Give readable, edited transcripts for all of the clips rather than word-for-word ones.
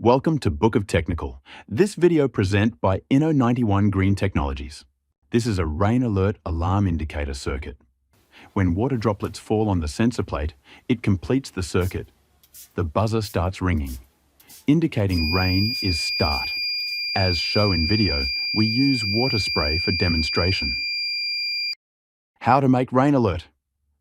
Welcome to Book of Technical. This video present by Inno91 Green Technologies. This is a rain alert alarm indicator circuit. When water droplets fall on the sensor plate, it completes the circuit. The buzzer starts ringing, indicating rain is start. As shown in video, we use water spray for demonstration. How to make rain alert.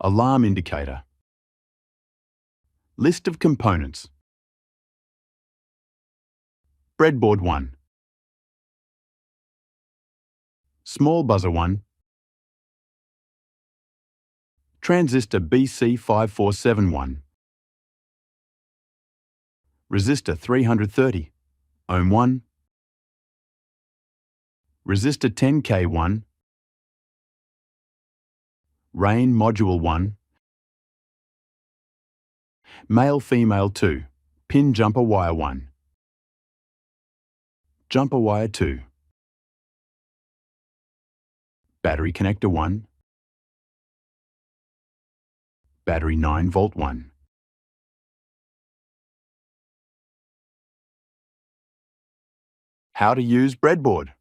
Alarm indicator. List of components. Breadboard 1. Small buzzer 1. Transistor BC5471. Resistor 330. Ohm 1. Resistor 10K1. Rain module 1. Male-female 2. Pin jumper wire 1. Jumper wire 2. Battery connector 1. Battery 9-volt 1. How to use breadboard.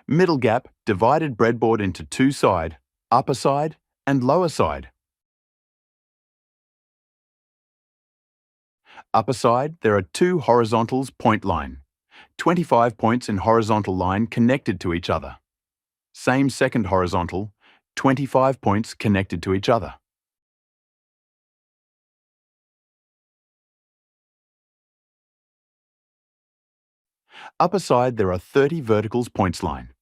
Middle gap divided breadboard into two side, upper side and lower side. Upper side, there are two horizontals point line, 25 points in horizontal line connected to each other. Same second horizontal, 25 points connected to each other. Upper side, there are 30 verticals points line.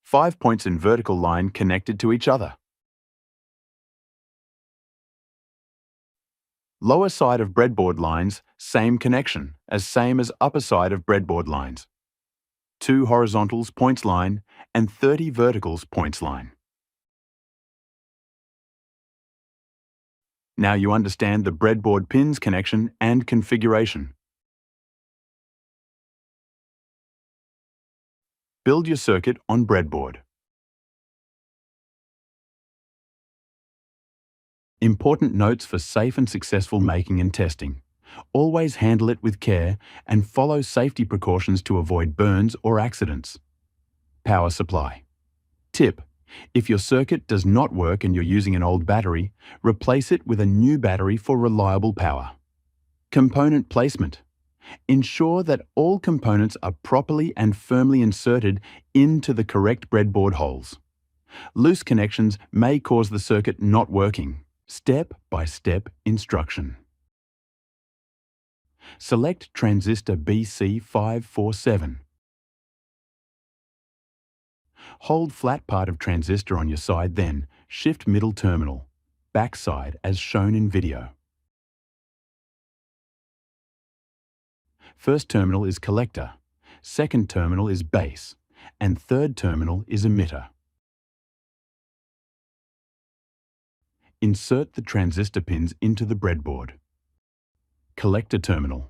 5 points in vertical line connected to each other. Lower side of breadboard lines, same connection, same as upper side of breadboard lines. 2 horizontals points line and 30 verticals points line. Now you understand the breadboard pins connection and configuration. Build your circuit on breadboard. Important notes for safe and successful making and testing. Always handle it with care and follow safety precautions to avoid burns or accidents. Power supply. Tip: if your circuit does not work and you're using an old battery, replace it with a new battery for reliable power. Component placement. Ensure that all components are properly and firmly inserted into the correct breadboard holes. Loose connections may cause the circuit not working. Step-by-step instruction. Select transistor BC547. Hold flat part of transistor on your side, then shift middle terminal, back side as shown in video. First terminal is collector, second terminal is base, and third terminal is emitter. Insert the transistor pins into the breadboard. Collector terminal.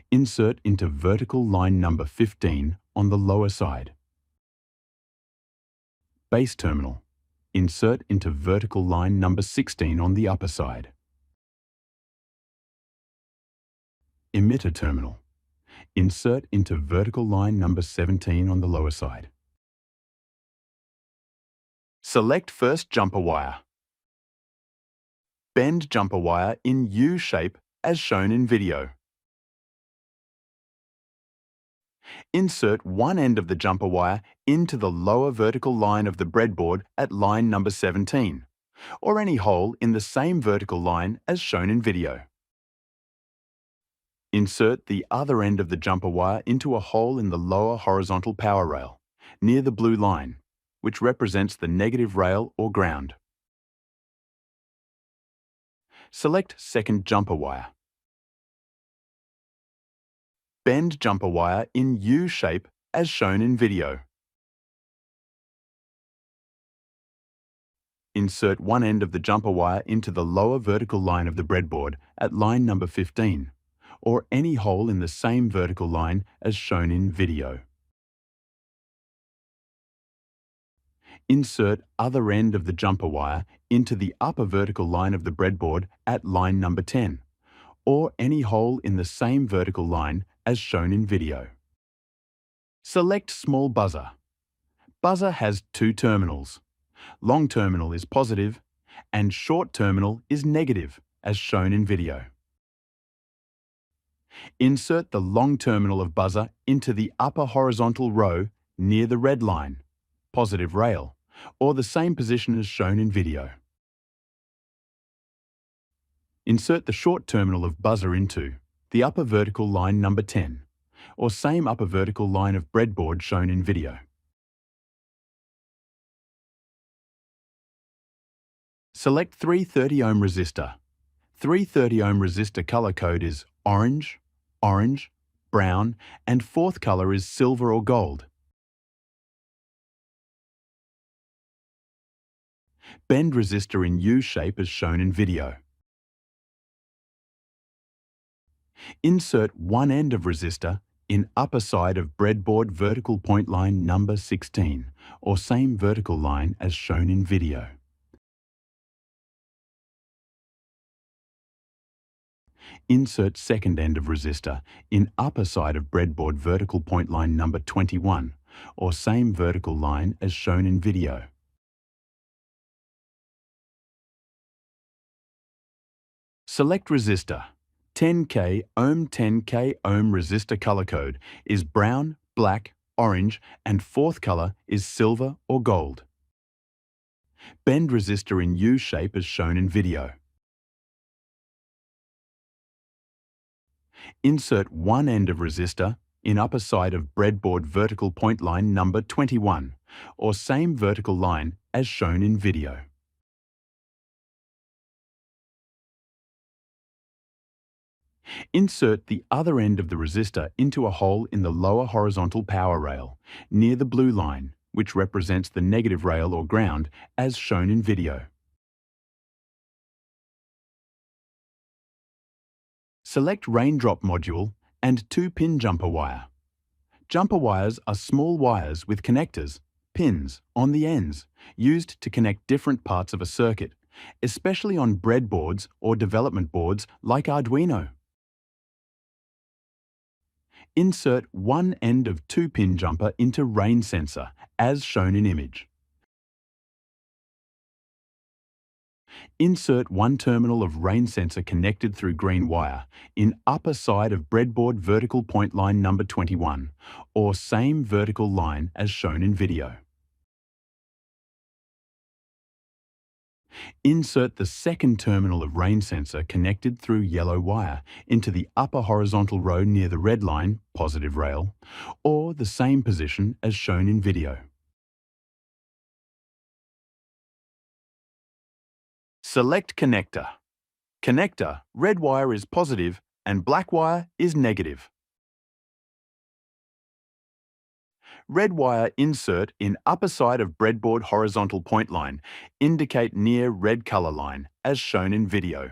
Insert into vertical line number 15 on the lower side. Base terminal. Insert into vertical line number 16 on the upper side. Emitter terminal. Insert into vertical line number 17 on the lower side. Select first jumper wire. Bend jumper wire in U shape as shown in video. Insert one end of the jumper wire into the lower vertical line of the breadboard at line number 17, or any hole in the same vertical line as shown in video. Insert the other end of the jumper wire into a hole in the lower horizontal power rail, near the blue line, which represents the negative rail or ground. Select second jumper wire. Bend jumper wire in U shape as shown in video. Insert one end of the jumper wire into the lower vertical line of the breadboard at line number 15, or any hole in the same vertical line as shown in video. Insert other end of the jumper wire into the upper vertical line of the breadboard at line number 10, or any hole in the same vertical line as shown in video. Select small buzzer. Buzzer has two terminals. Long terminal is positive and short terminal is negative, as shown in video. Insert the long terminal of buzzer into the upper horizontal row near the red line, positive rail, or the same position as shown in video. Insert the short terminal of buzzer into the upper vertical line number 10, or same upper vertical line of breadboard shown in video. Select 330 ohm resistor. 330 ohm resistor color code is orange, orange, brown, and fourth color is silver or gold. Bend resistor in U shape as shown in video. Insert one end of resistor in upper side of breadboard vertical point line number 16, or same vertical line as shown in video. Insert second end of resistor in upper side of breadboard vertical point line number 21, or same vertical line as shown in video. Select resistor. 10K ohm 10K ohm resistor color code is brown, black, orange, and fourth color is silver or gold. Bend resistor in U shape as shown in video. Insert one end of resistor in upper side of breadboard vertical point line number 21, or same vertical line as shown in video. Insert the other end of the resistor into a hole in the lower horizontal power rail, near the blue line, which represents the negative rail or ground, as shown in video. Select raindrop module and 2-pin jumper wire. Jumper wires are small wires with connectors, pins, on the ends, used to connect different parts of a circuit, especially on breadboards or development boards like Arduino. Insert one end of 2-pin jumper into rain sensor, as shown in image. Insert one terminal of rain sensor connected through green wire in upper side of breadboard vertical point line number 21, or same vertical line as shown in video. Insert the second terminal of rain sensor connected through yellow wire into the upper horizontal row near the red line, positive rail, or the same position as shown in video. Select connector. Connector, red wire is positive and black wire is negative. Red wire insert in upper side of breadboard horizontal point line, indicate near red color line, as shown in video.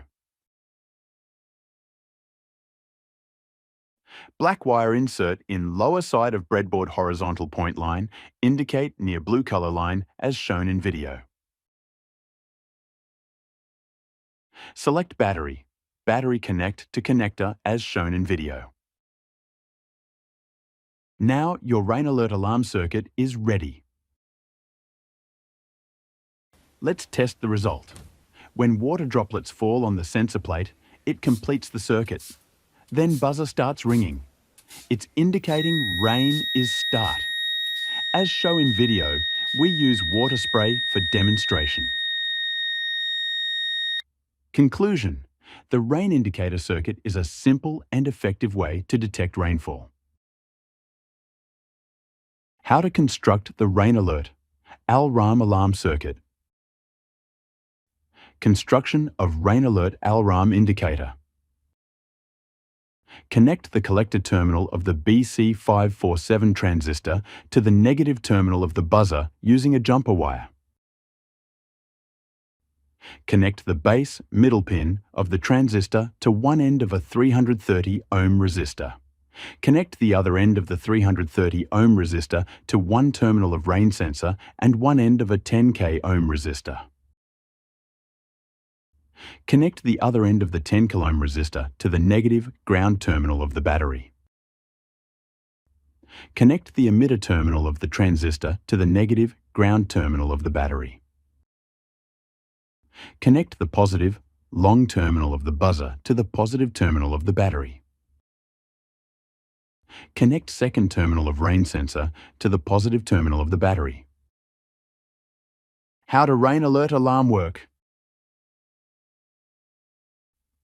Black wire insert in lower side of breadboard horizontal point line, indicate near blue color line, as shown in video. Select battery. Battery connect to connector as shown in video. Now your rain alert alarm circuit is ready. Let's test the result. When water droplets fall on the sensor plate, it completes the circuit. Then buzzer starts ringing. It's indicating rain is start. As shown in video, we use water spray for demonstration. Conclusion: the rain indicator circuit is a simple and effective way to detect rainfall. How to construct the rain alert ALRAM alarm circuit. Construction of rain alert ALRAM indicator. Connect the collector terminal of the BC547 transistor to the negative terminal of the buzzer using a jumper wire. Connect the base middle pin of the transistor to one end of a 330 ohm resistor. Connect the other end of the 330 ohm resistor to one terminal of rain sensor and one end of a 10K ohm resistor. Connect the other end of the 10 kilo ohm resistor to the negative ground terminal of the battery. Connect the emitter terminal of the transistor to the negative ground terminal of the battery. Connect the positive long terminal of the buzzer to the positive terminal of the battery. Connect second terminal of rain sensor to the positive terminal of the battery. How to rain alert alarm work.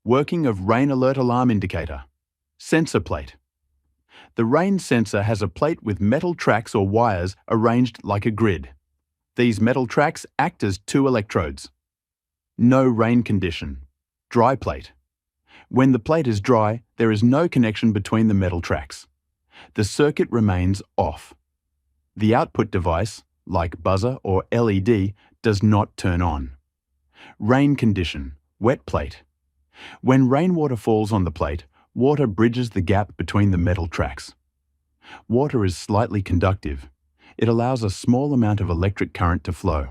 Working of rain alert alarm indicator. Sensor plate. The rain sensor has a plate with metal tracks or wires arranged like a grid. These metal tracks act as two electrodes. No rain condition. Dry plate. When the plate is dry, there is no connection between the metal tracks. The circuit remains off. The output device, like buzzer or LED, does not turn on. Rain condition. Wet plate. When rainwater falls on the plate, water bridges the gap between the metal tracks. Water is slightly conductive. It allows a small amount of electric current to flow.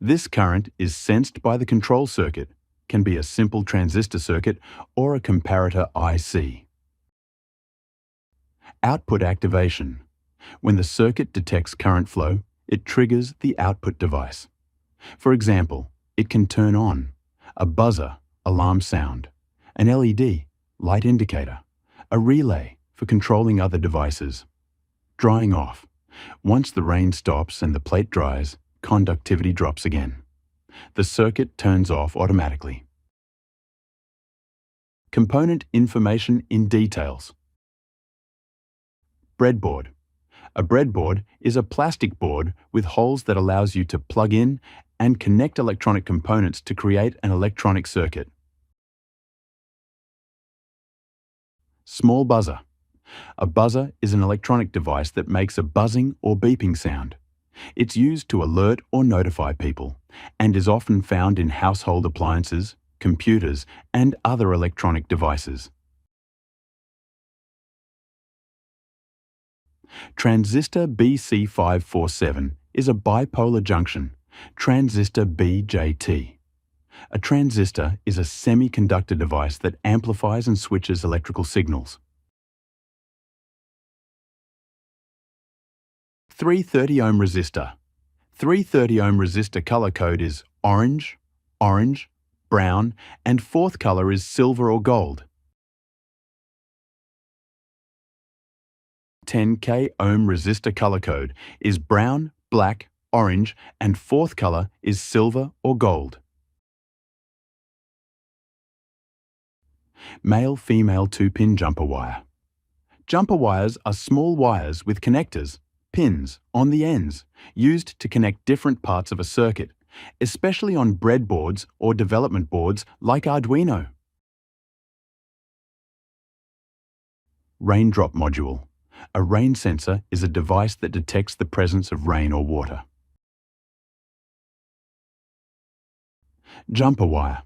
This current is sensed by the control circuit, can be a simple transistor circuit or a comparator IC. Output activation. When the circuit detects current flow, it triggers the output device. For example, it can turn on a buzzer, alarm sound, an LED, light indicator, a relay for controlling other devices. Drying off. Once the rain stops and the plate dries, conductivity drops again. The circuit turns off automatically. Component information in details. Breadboard. A breadboard is a plastic board with holes that allows you to plug in and connect electronic components to create an electronic circuit. Small buzzer. A buzzer is an electronic device that makes a buzzing or beeping sound. It's used to alert or notify people and is often found in household appliances, computers, and other electronic devices. Transistor BC547 is a bipolar junction, transistor BJT. A transistor is a semiconductor device that amplifies and switches electrical signals. 330 ohm resistor. 330 ohm resistor color code is orange, orange, brown, and fourth color is silver or gold. 10K ohm resistor color code is brown, black, orange, and fourth color is silver or gold. Male-female 2-pin jumper wire. Jumper wires are small wires with connectors, pins, on the ends, used to connect different parts of a circuit, especially on breadboards or development boards like Arduino. Raindrop module. A rain sensor is a device that detects the presence of rain or water. Jumper wire.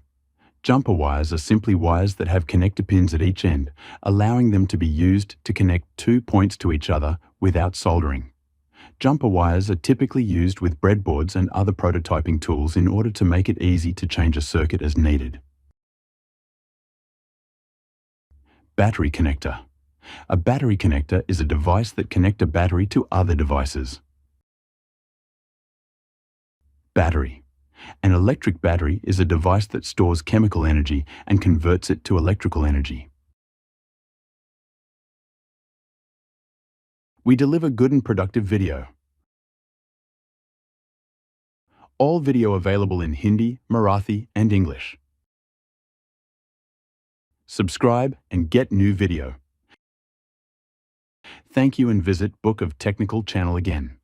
Jumper wires are simply wires that have connector pins at each end, allowing them to be used to connect two points to each other without soldering. Jumper wires are typically used with breadboards and other prototyping tools in order to make it easy to change a circuit as needed. Battery connector. A battery connector is a device that connects a battery to other devices. Battery. An electric battery is a device that stores chemical energy and converts it to electrical energy. We deliver good and productive video. All video available in Hindi, Marathi, and English. Subscribe and get new video. Thank you and visit Book of Technical channel again.